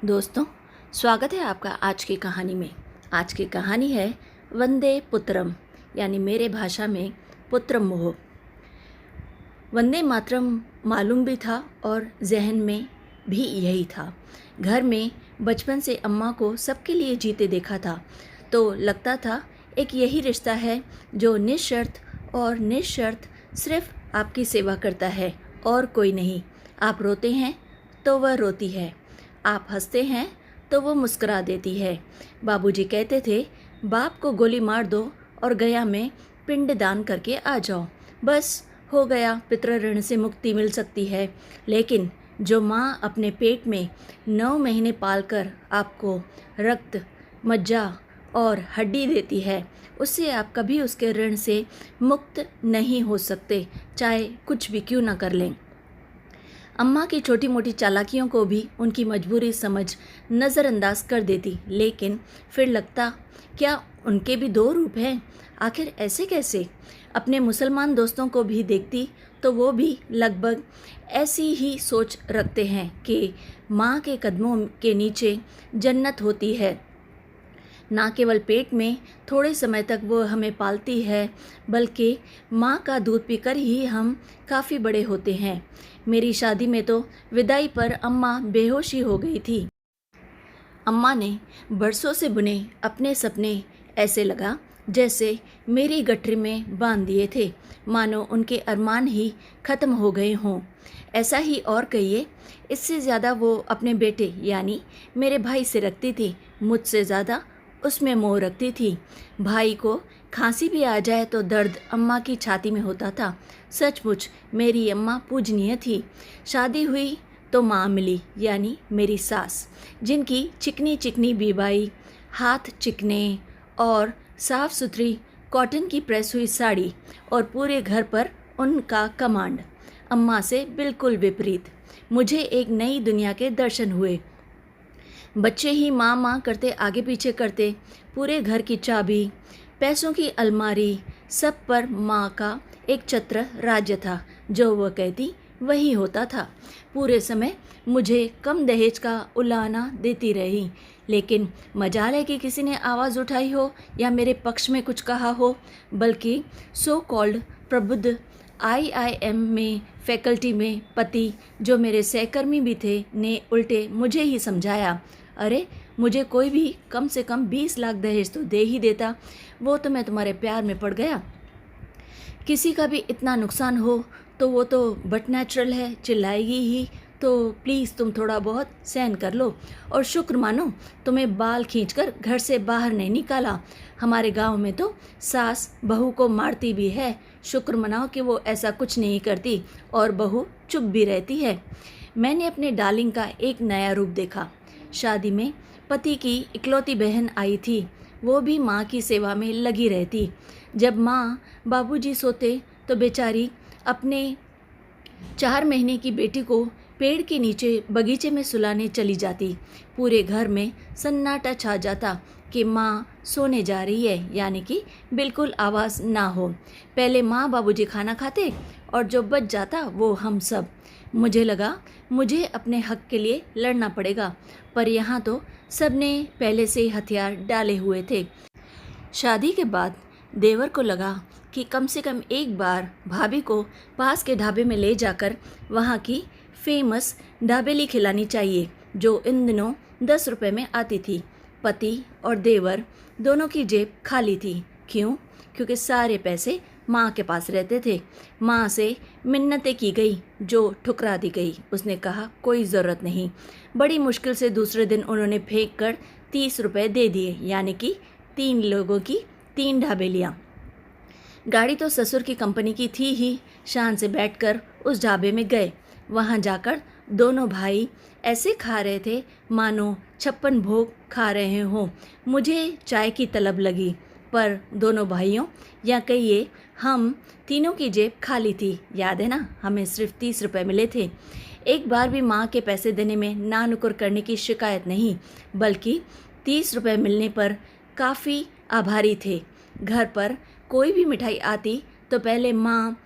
दोस्तों, स्वागत है आपका आज की कहानी में। आज की कहानी है वंदे पुत्रम, यानी मेरे भाषा में पुत्र मोह। वंदे मातरम मालूम भी था और जहन में भी यही था। घर में बचपन से अम्मा को सबके लिए जीते देखा था, तो लगता था एक यही रिश्ता है जो निशर्त सिर्फ आपकी सेवा करता है और कोई नहीं। आप रोते हैं तो वह रोती है, आप हंसते हैं तो वो मुस्कुरा देती है। बाबूजी कहते थे, बाप को गोली मार दो और गया में पिंड दान करके आ जाओ, बस हो गया, पितृ ऋण से मुक्ति मिल सकती है। लेकिन जो माँ अपने पेट में 9 महीने पालकर आपको रक्त, मज्जा और हड्डी देती है, उससे आप कभी उसके ऋण से मुक्त नहीं हो सकते, चाहे कुछ भी क्यों ना कर लें। अम्मा की छोटी मोटी चालाकियों को भी उनकी मजबूरी समझ नज़रअंदाज कर देती, लेकिन फिर लगता, क्या उनके भी 2 रूप हैं? आखिर ऐसे कैसे? अपने मुसलमान दोस्तों को भी देखती तो वो भी लगभग ऐसी ही सोच रखते हैं कि माँ के कदमों के नीचे जन्नत होती है। ना केवल पेट में थोड़े समय तक वो हमें पालती है, बल्कि माँ का दूध पीकर ही हम काफ़ी बड़े होते हैं। मेरी शादी में तो विदाई पर अम्मा बेहोशी हो गई थी। अम्मा ने बरसों से बुने अपने सपने ऐसे लगा जैसे मेरी गठरी में बांध दिए थे, मानो उनके अरमान ही खत्म हो गए हों। ऐसा ही और कहिए, इससे ज़्यादा वो अपने बेटे यानी मेरे भाई से रखती थी, मुझसे ज़्यादा उसमें मोह रखती थी। भाई को खांसी भी आ जाए तो दर्द अम्मा की छाती में होता था। सचमुच मेरी अम्मा पूजनीय थी। शादी हुई तो माँ मिली, यानी मेरी सास, जिनकी चिकनी चिकनी बीबाई, हाथ चिकने और साफ सुथरी कॉटन की प्रेस हुई साड़ी और पूरे घर पर उनका कमांड। अम्मा से बिल्कुल विपरीत। मुझे एक नई दुनिया के दर्शन हुए। बच्चे ही माँ माँ करते आगे पीछे करते, पूरे घर की चाबी, पैसों की अलमारी, सब पर माँ का एक छत्र राज्य था। जो वह कहती वही होता था। पूरे समय मुझे कम दहेज का उलाहना देती रही, लेकिन मजाल है कि किसी ने आवाज़ उठाई हो या मेरे पक्ष में कुछ कहा हो, बल्कि सो कॉल्ड प्रबुद्ध IIM में फैकल्टी में पति, जो मेरे सहकर्मी भी थे, ने उल्टे मुझे ही समझाया, अरे मुझे कोई भी कम से कम 20 लाख दहेज तो दे ही देता, वो तो मैं तुम्हारे प्यार में पड़ गया। किसी का भी इतना नुकसान हो तो वो तो बट नेचुरल है, चिल्लाएगी ही, तो प्लीज़ तुम थोड़ा बहुत सहन कर लो और शुक्र मानो तुम्हें बाल खींचकर घर से बाहर नहीं निकाला। हमारे गांव में तो सास बहू को मारती भी है, शुक्र मनाओ कि वो ऐसा कुछ नहीं करती और बहू चुप भी रहती है। मैंने अपने डार्लिंग का एक नया रूप देखा। शादी में पति की इकलौती बहन आई थी, वो भी माँ की सेवा में लगी रहती। जब माँ बाबूजी सोते तो बेचारी अपने 4 महीने की बेटी को पेड़ के नीचे बगीचे में सुलाने चली जाती। पूरे घर में सन्नाटा छा जाता कि माँ सोने जा रही है, यानी कि बिल्कुल आवाज़ ना हो। पहले माँ बाबूजी खाना खाते और जो बच जाता वो हम सब। मुझे लगा मुझे अपने हक के लिए लड़ना पड़ेगा, पर यहाँ तो सब ने पहले से हथियार डाले हुए थे। शादी के बाद देवर को लगा कि कम से कम एक बार भाभी को पास के ढाबे में ले जाकर वहाँ की फेमस ढाबेली खिलानी चाहिए, जो इन दिनों 10 रुपए में आती थी। पति और देवर दोनों की जेब खाली थी। क्यों? क्योंकि सारे पैसे माँ के पास रहते थे। माँ से मिन्नतें की गई, जो ठुकरा दी गई। उसने कहा कोई ज़रूरत नहीं। बड़ी मुश्किल से दूसरे दिन उन्होंने फेंक कर 30 रुपये दे दिए, यानी कि 3 लोगों की 3 ढाबेलियाँ। गाड़ी तो ससुर की कंपनी की थी ही। शान से बैठकर उस ढाबे में गए। वहाँ जाकर दोनों भाई ऐसे खा रहे थे मानो 56 भोग खा रहे हों। मुझे चाय की तलब लगी, पर दोनों भाइयों या कहिए हम तीनों की जेब खाली थी। याद है ना, हमें सिर्फ 30 रुपये मिले थे। एक बार भी माँ के पैसे देने में ना नुकुर करने की शिकायत नहीं, बल्कि 30 रुपये मिलने पर काफ़ी आभारी थे। घर पर कोई भी मिठाई आती तो पहले माँ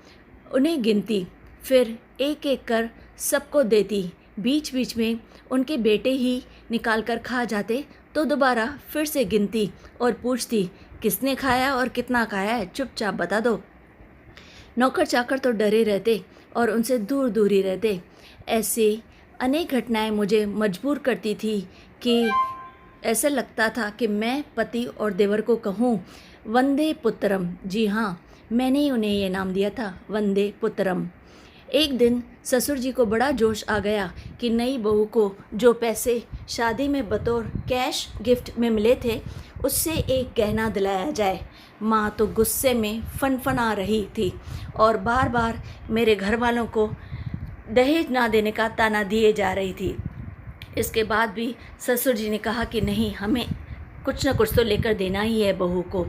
उन्हें गिनती, फिर एक एक कर सबको देती। बीच बीच में उनके बेटे ही निकाल कर खा जाते तो दोबारा फिर से गिनती और पूछती, किसने खाया और कितना खाया है, चुपचाप बता दो। नौकर चाकर तो डरे रहते और उनसे दूर दूर ही रहते। ऐसी अनेक घटनाएं मुझे मजबूर करती थी कि ऐसा लगता था कि मैं पति और देवर को कहूँ, वंदे पुत्रम। जी हाँ, मैंने ही उन्हें ये नाम दिया था, वंदे पुत्रम। एक दिन ससुर जी को बड़ा जोश आ गया कि नई बहू को जो पैसे शादी में बतौर कैश गिफ्ट में मिले थे उससे एक गहना दिलाया जाए। माँ तो गुस्से में फनफना रही थी और बार बार मेरे घर वालों को दहेज ना देने का ताना दिए जा रही थी। इसके बाद भी ससुर जी ने कहा कि नहीं, हमें कुछ न कुछ तो लेकर देना ही है बहू को।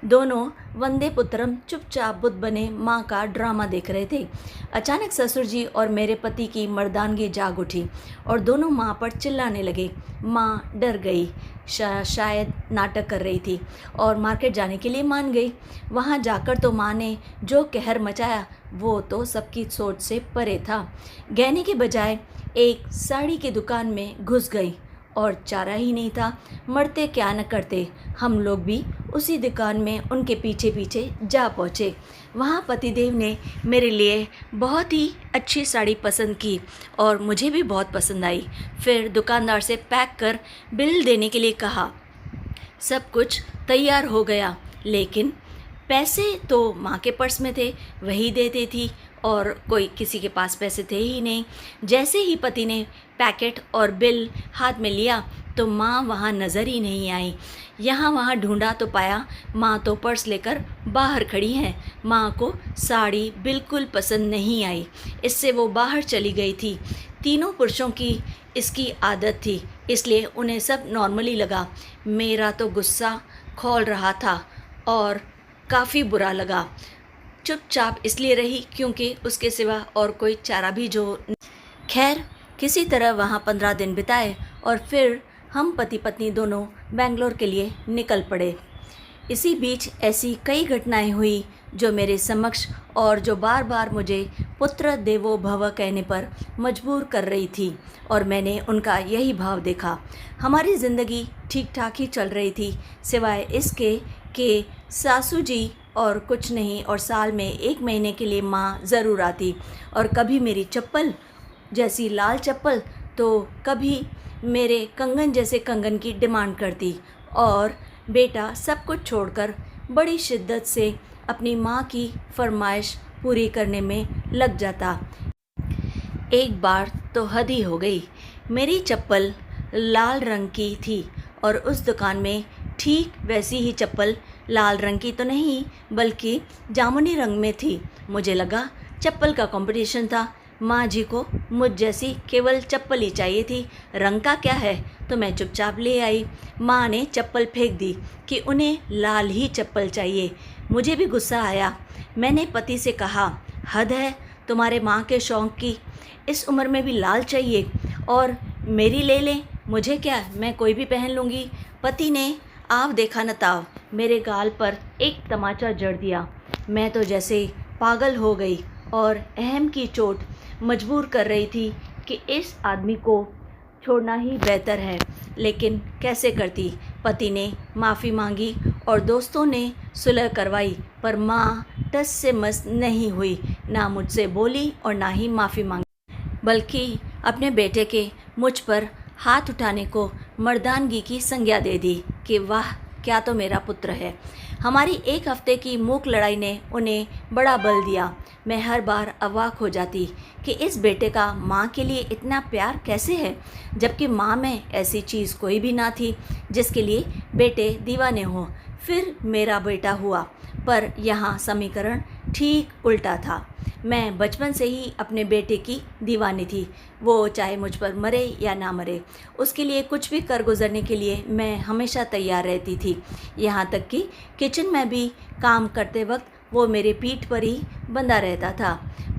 दोनों वंदे पुत्रम चुपचाप बुत बने माँ का ड्रामा देख रहे थे। अचानक ससुर जी और मेरे पति की मर्दानगी जाग उठी और दोनों माँ पर चिल्लाने लगे। माँ डर गई, शायद नाटक कर रही थी और मार्केट जाने के लिए मान गई। वहाँ जाकर तो माँ ने जो कहर मचाया वो तो सबकी सोच से परे था। गहने के बजाय एक साड़ी की दुकान में घुस गई और चारा ही नहीं था, मरते क्या न करते। हम लोग भी उसी दुकान में उनके पीछे पीछे जा पहुँचे। वहाँ पतिदेव ने मेरे लिए बहुत ही अच्छी साड़ी पसंद की और मुझे भी बहुत पसंद आई। फिर दुकानदार से पैक कर बिल देने के लिए कहा। सब कुछ तैयार हो गया, लेकिन पैसे तो माँ के पर्स में थे, वही देती थी और कोई किसी के पास पैसे थे ही नहीं। जैसे ही पति ने पैकेट और बिल हाथ में लिया तो माँ वहाँ नज़र ही नहीं आई। यहाँ वहाँ ढूंढा तो पाया माँ तो पर्स लेकर बाहर खड़ी हैं। माँ को साड़ी बिल्कुल पसंद नहीं आई, इससे वो बाहर चली गई थी। तीनों पुरुषों की इसकी आदत थी, इसलिए उन्हें सब नॉर्मली लगा। मेरा तो गुस्सा खौल रहा था और काफ़ी बुरा लगा। चुपचाप इसलिए रही क्योंकि उसके सिवा और कोई चारा भी जो। खैर, किसी तरह वहाँ 15 दिन बिताए और फिर हम पति पत्नी दोनों बेंगलोर के लिए निकल पड़े। इसी बीच ऐसी कई घटनाएं हुई जो मेरे समक्ष और जो बार बार मुझे पुत्र देवो भव कहने पर मजबूर कर रही थी और मैंने उनका यही भाव देखा। हमारी ज़िंदगी ठीक ठाक ही चल रही थी, सिवाय इसके कि सासू जी और कुछ नहीं और साल में 1 महीने के लिए माँ ज़रूर आती और कभी मेरी चप्पल जैसी लाल चप्पल तो कभी मेरे कंगन जैसे कंगन की डिमांड करती और बेटा सब कुछ छोड़कर बड़ी शिद्दत से अपनी माँ की फरमाइश पूरी करने में लग जाता। एक बार तो हद ही हो गई। मेरी चप्पल लाल रंग की थी और उस दुकान में ठीक वैसी ही चप्पल लाल रंग की तो नहीं बल्कि जामुनी रंग में थी। मुझे लगा चप्पल का कंपटीशन था। माँ जी को मुझ जैसी केवल चप्पल ही चाहिए थी, रंग का क्या है, तो मैं चुपचाप ले आई। माँ ने चप्पल फेंक दी कि उन्हें लाल ही चप्पल चाहिए। मुझे भी गुस्सा आया। मैंने पति से कहा, हद है तुम्हारे माँ के शौक़ की, इस उम्र में भी लाल चाहिए और मेरी ले लें, मुझे क्या, मैं कोई भी पहन लूँगी। पति ने आव देखा न ताव मेरे गाल पर एक तमाचा जड़ दिया। मैं तो जैसे पागल हो गई और अहम की चोट मजबूर कर रही थी कि इस आदमी को छोड़ना ही बेहतर है, लेकिन कैसे करती। पति ने माफ़ी मांगी और दोस्तों ने सुलह करवाई, पर माँ टस से मस नहीं हुई, ना मुझसे बोली और ना ही माफ़ी मांगी, बल्कि अपने बेटे के मुझ पर हाथ उठाने को मर्दानगी की संज्ञा दे दी कि वाह क्या तो मेरा पुत्र है। हमारी 1 हफ्ते की मूक लड़ाई ने उन्हें बड़ा बल दिया। मैं हर बार अवाक हो जाती कि इस बेटे का माँ के लिए इतना प्यार कैसे है, जबकि माँ में ऐसी चीज़ कोई भी ना थी जिसके लिए बेटे दीवाने हों। फिर मेरा बेटा हुआ, पर यहाँ समीकरण ठीक उल्टा था। मैं बचपन से ही अपने बेटे की दीवानी थी, वो चाहे मुझ पर मरे या ना मरे, उसके लिए कुछ भी कर गुजरने के लिए मैं हमेशा तैयार रहती थी। यहाँ तक कि किचन में भी काम करते वक्त वो मेरे पीठ पर ही बंधा रहता था।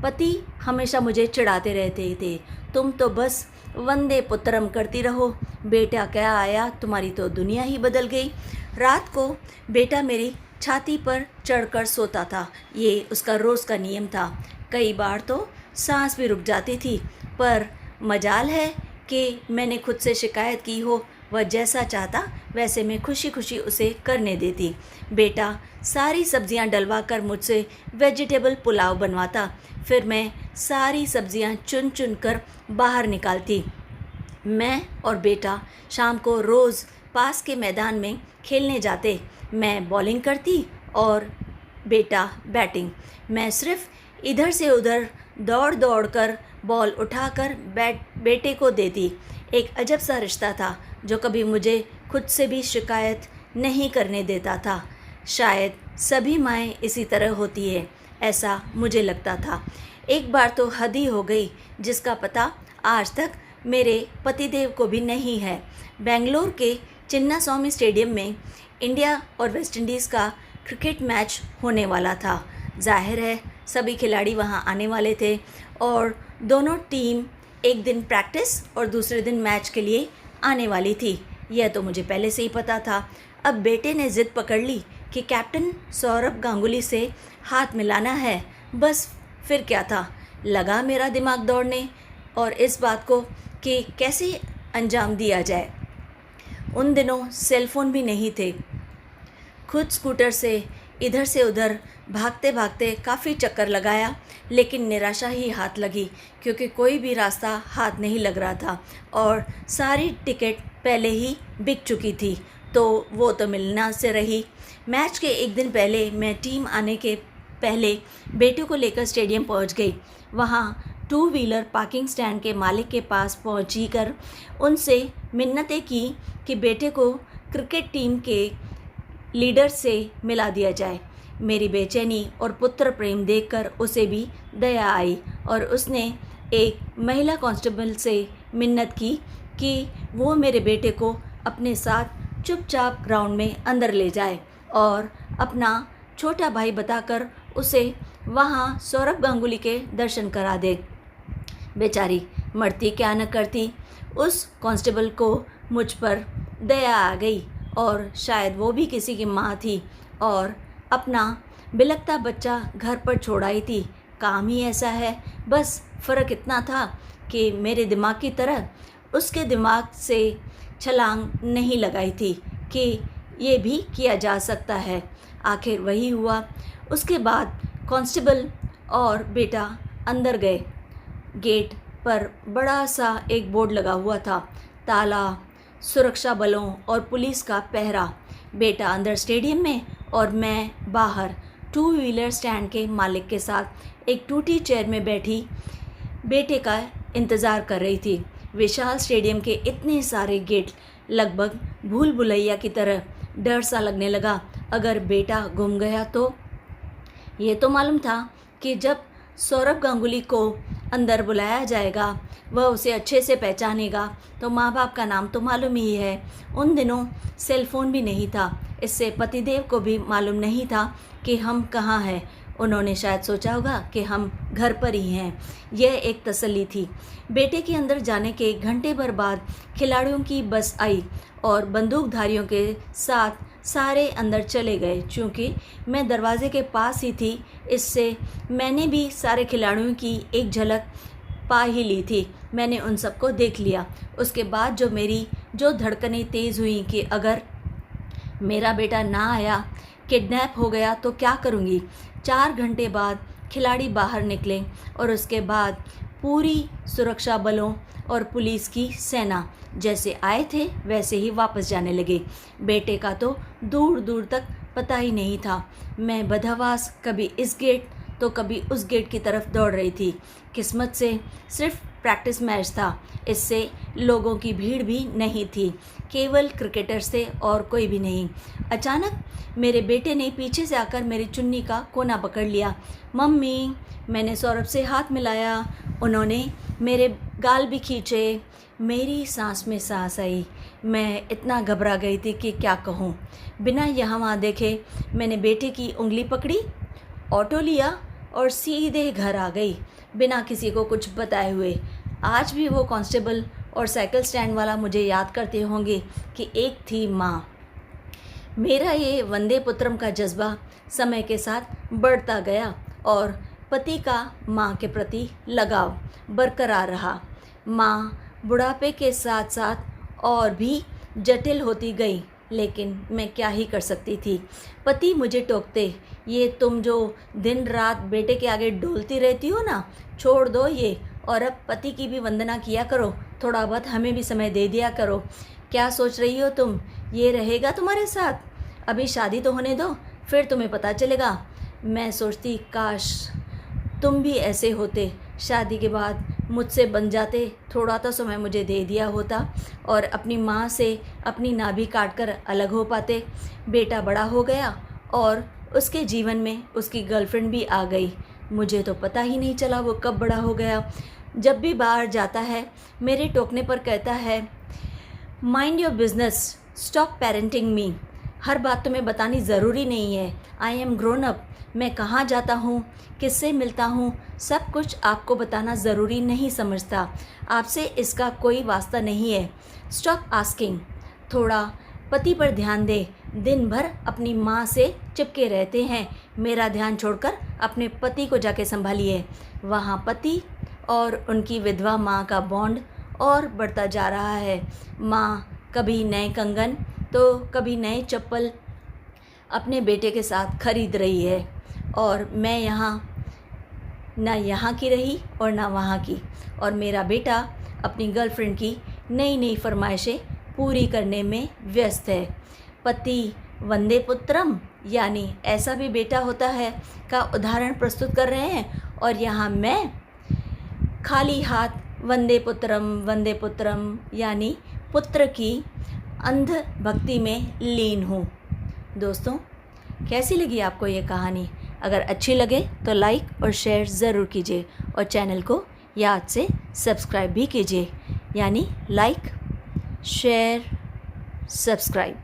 पति हमेशा मुझे चिढ़ाते रहते थे, तुम तो बस वंदे पुत्रम करती रहो, बेटा क्या आया, तुम्हारी तो दुनिया ही बदल गई। रात को बेटा मेरी छाती पर चढ़कर सोता था, ये उसका रोज़ का नियम था। कई बार तो सांस भी रुक जाती थी, पर मजाल है कि मैंने खुद से शिकायत की हो, वह जैसा चाहता वैसे मैं खुशी खुशी उसे करने देती। बेटा सारी सब्जियां डलवा कर मुझसे वेजिटेबल पुलाव बनवाता, फिर मैं सारी सब्जियां चुन चुन कर बाहर निकालती। मैं और बेटा शाम को रोज़ पास के मैदान में खेलने जाते। मैं बॉलिंग करती और बेटा बैटिंग। मैं सिर्फ इधर से उधर दौड़ दौड़ कर बॉल उठाकर बेटे को देती। एक अजब सा रिश्ता था जो कभी मुझे खुद से भी शिकायत नहीं करने देता था। शायद सभी माएँ इसी तरह होती है, ऐसा मुझे लगता था। एक बार तो हद ही हो गई, जिसका पता आज तक मेरे पतिदेव को भी नहीं है। बेंगलोर के चिन्नास्वामी स्टेडियम में इंडिया और वेस्ट इंडीज़ का क्रिकेट मैच होने वाला था। जाहिर है सभी खिलाड़ी वहां आने वाले थे और दोनों टीम एक दिन प्रैक्टिस और दूसरे दिन मैच के लिए आने वाली थी। यह तो मुझे पहले से ही पता था। अब बेटे ने ज़िद पकड़ ली कि कैप्टन सौरभ गांगुली से हाथ मिलाना है। बस फिर क्या था, लगा मेरा दिमाग दौड़ने और इस बात को कि कैसे अंजाम दिया जाए। उन दिनों सेलफोन भी नहीं थे। खुद स्कूटर से इधर से उधर भागते भागते काफ़ी चक्कर लगाया, लेकिन निराशा ही हाथ लगी क्योंकि कोई भी रास्ता हाथ नहीं लग रहा था और सारी टिकट पहले ही बिक चुकी थी, तो वो तो मिलना से रही। मैच के एक दिन पहले मैं टीम आने के पहले बेटे को लेकर स्टेडियम पहुंच गई। वहां टू व्हीलर पार्किंग स्टैंड के मालिक के पास पहुंची कर उनसे मिन्नतें की कि बेटे को क्रिकेट टीम के लीडर से मिला दिया जाए। मेरी बेचैनी और पुत्र प्रेम देखकर उसे भी दया आई और उसने एक महिला कांस्टेबल से मिन्नत की कि वो मेरे बेटे को अपने साथ चुपचाप ग्राउंड में अंदर ले जाए और अपना छोटा भाई बताकर उसे वहाँ सौरभ गांगुली के दर्शन करा दे। बेचारी मरती क्या न करती, उस कांस्टेबल को मुझ पर दया आ गई और शायद वो भी किसी की माँ थी और अपना बिलखता बच्चा घर पर छोड़ आई थी। काम ही ऐसा है। बस फ़र्क इतना था कि मेरे दिमाग की तरह उसके दिमाग से छलांग नहीं लगाई थी कि ये भी किया जा सकता है। आखिर वही हुआ। उसके बाद कांस्टेबल और बेटा अंदर गए। गेट पर बड़ा सा एक बोर्ड लगा हुआ था, ताला, सुरक्षा बलों और पुलिस का पहरा। बेटा अंदर स्टेडियम में और मैं बाहर टू व्हीलर स्टैंड के मालिक के साथ एक टूटी चेयर में बैठी बेटे का इंतज़ार कर रही थी। विशाल स्टेडियम के इतने सारे गेट लगभग भूल भुलैया की तरह। डर सा लगने लगा, अगर बेटा गुम गया तो। ये तो मालूम था कि जब सौरभ गांगुली को अंदर बुलाया जाएगा वह उसे अच्छे से पहचानेगा, तो माँ बाप का नाम तो मालूम ही है। उन दिनों सेलफोन भी नहीं था, इससे पतिदेव को भी मालूम नहीं था कि हम कहाँ हैं। उन्होंने शायद सोचा होगा कि हम घर पर ही हैं। यह एक तसल्ली थी। बेटे के अंदर जाने के घंटे भर बाद खिलाड़ियों की बस आई और बंदूकधारियों के साथ सारे अंदर चले गए। चूँकि मैं दरवाजे के पास ही थी, इससे मैंने भी सारे खिलाड़ियों की एक झलक पा ही ली थी। मैंने उन सबको देख लिया। उसके बाद जो धड़कनें तेज़ हुई कि अगर मेरा बेटा ना आया, किडनैप हो गया तो क्या करूँगी। 4 घंटे बाद खिलाड़ी बाहर निकले और उसके बाद पूरी सुरक्षा बलों और पुलिस की सेना जैसे आए थे वैसे ही वापस जाने लगे। बेटे का तो दूर दूर तक पता ही नहीं था। मैं बदहवास कभी इस गेट तो कभी उस गेट की तरफ दौड़ रही थी। किस्मत से सिर्फ प्रैक्टिस मैच था, इससे लोगों की भीड़ भी नहीं थी, केवल क्रिकेटर्स थे और कोई भी नहीं। अचानक मेरे बेटे ने पीछे से आकर मेरी चुन्नी का कोना पकड़ लिया। मम्मी, मैंने सौरभ से हाथ मिलाया, उन्होंने मेरे गाल भी खींचे। मेरी सांस में सांस आई। मैं इतना घबरा गई थी कि क्या कहूँ। बिना यहाँ वहाँ देखे मैंने बेटे की उंगली पकड़ी, ऑटो लिया और सीधे घर आ गई, बिना किसी को कुछ बताए हुए। आज भी वो कांस्टेबल और साइकिल स्टैंड वाला मुझे याद करते होंगे कि एक थी माँ। मेरा ये वंदे पुत्रम का जज्बा समय के साथ बढ़ता गया और पति का माँ के प्रति लगाव बरकरार रहा। माँ बुढ़ापे के साथ साथ और भी जटिल होती गई, लेकिन मैं क्या ही कर सकती थी। पति मुझे टोकते, ये तुम जो दिन रात बेटे के आगे डोलती रहती हो ना, छोड़ दो ये, और अब पति की भी वंदना किया करो, थोड़ा बहुत हमें भी समय दे दिया करो। क्या सोच रही हो तुम, ये रहेगा तुम्हारे साथ? अभी शादी तो होने दो, फिर तुम्हें पता चलेगा। मैं सोचती काश तुम भी ऐसे होते, शादी के बाद मुझसे बन जाते, थोड़ा तो समय मुझे दे दिया होता और अपनी माँ से अपनी नाभि काट कर अलग हो पाते। बेटा बड़ा हो गया और उसके जीवन में उसकी गर्लफ्रेंड भी आ गई, मुझे तो पता ही नहीं चला वो कब बड़ा हो गया। जब भी बाहर जाता है मेरे टोकने पर कहता है, mind your business, stop parenting me. हर बात तुम्हें बतानी ज़रूरी नहीं है, आई एम ग्रोन अप। मैं कहाँ जाता हूँ, किससे मिलता हूँ, सब कुछ आपको बताना ज़रूरी नहीं समझता, आपसे इसका कोई वास्ता नहीं है। Stop asking. थोड़ा पति पर ध्यान दे, दिन भर अपनी माँ से चिपके रहते हैं, मेरा ध्यान छोड़कर अपने पति को जाके संभालिए। वहाँ पति और उनकी विधवा माँ का बॉन्ड और बढ़ता जा रहा है। माँ कभी नए कंगन तो कभी नए चप्पल अपने बेटे के साथ खरीद रही है, और मैं यहाँ ना यहाँ की रही और ना वहाँ की, और मेरा बेटा अपनी गर्लफ्रेंड की नई नई फरमाइशें पूरी करने में व्यस्त है। पति वंदे पुत्रम यानी ऐसा भी बेटा होता है का उदाहरण प्रस्तुत कर रहे हैं, और यहाँ मैं खाली हाथ वंदे पुत्रम यानी पुत्र की अंध भक्ति में लीन हूँ। दोस्तों, कैसी लगी आपको ये कहानी? अगर अच्छी लगे तो लाइक और शेयर ज़रूर कीजिए, और चैनल को याद से सब्सक्राइब भी कीजिए, यानी लाइक शेयर सब्सक्राइब।